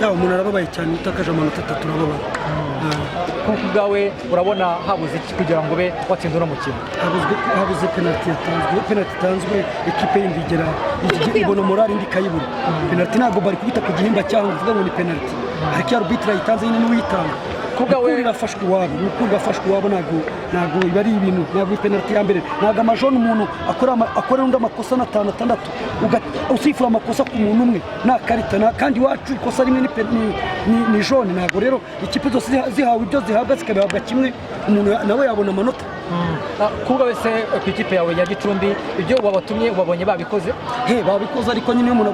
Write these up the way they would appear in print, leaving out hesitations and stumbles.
yawe umuntu arababaye cyane utakaje amanota 3 arababaye kuko bwawe urabona habuze iki kugira ngo be watsinda no mukino habuze penalty yatanzwe equipe y'indigera ibona morale indi kayibura penalty ntago bari kubita ku gihimba cyaho uvuga ngo ni penalty ariko arbitre yitanze nyine n'uyitanga ukuri rafashwe wabo nago bari ibintu nago penalty ya mbere naga amajone umuntu akora undi amakosa na 5-6 usifura amakosa ku muntu umwe na karita kandi wacu ikosa rimwe ni jone nago rero ikipe zose zihawe ibyo zihabwa zikabihabwa kimwe umuntu nawe yabona amanota kuba wese ku ikipe yawe ya Gicumbi ibyo wabatumye wabonye babikoze babikoze ariko nyine umuntu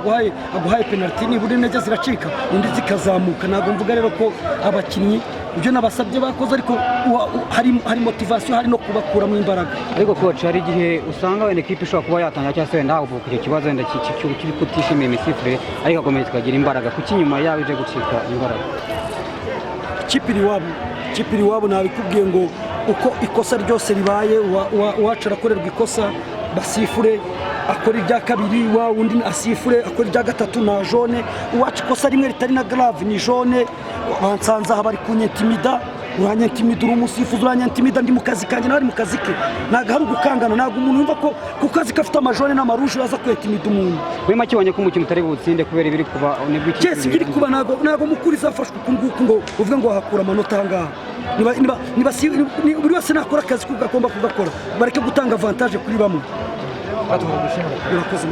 aguhaye penalty nibura intege ziracika undi zikazamuka nago mvuga rero ko abakinnyi ibyo nabasabye bakoze ariko hari motivation hari no kubakuramo imbaraga ariko coach hari igihe usanga wenda equipe ishobora kuba yatanga cyangwa se wenda uvuga icyo kibazo wenda kiri kutishimiye imisifure ariko akomeza kagira imbaraga kuki nyuma yawe ije gucika imbaraga Kipiri wabo nabikubwiye ngo uko ikosa ryose ribaye wacu arakorerwa ikosa basifure akora irya kabiri undi asifure akora irya gatatu na jone wacu ikosa rimwe ritari na grave ni jone bansanza habari kunyentimida uranyentimida umusifuzi uranyentimida ndi mu kazi kanjye nari mu kazi ke naga hari gukangana naga umuntu yumva ko ku kazi kafite amajone n'amaruje aza kwentimida umuntu wema kibonye ko umukino utari butsinde kubera ibiri kuba nibwo iki yes biri kuba nago mukuri zafashwe kunguko ngo uvuga ngo hakura amanota ngaha niba buri wese nakora akazi kugakoma kugakora bareke gutanga avantage kuri bamwe batumugushimira urakoze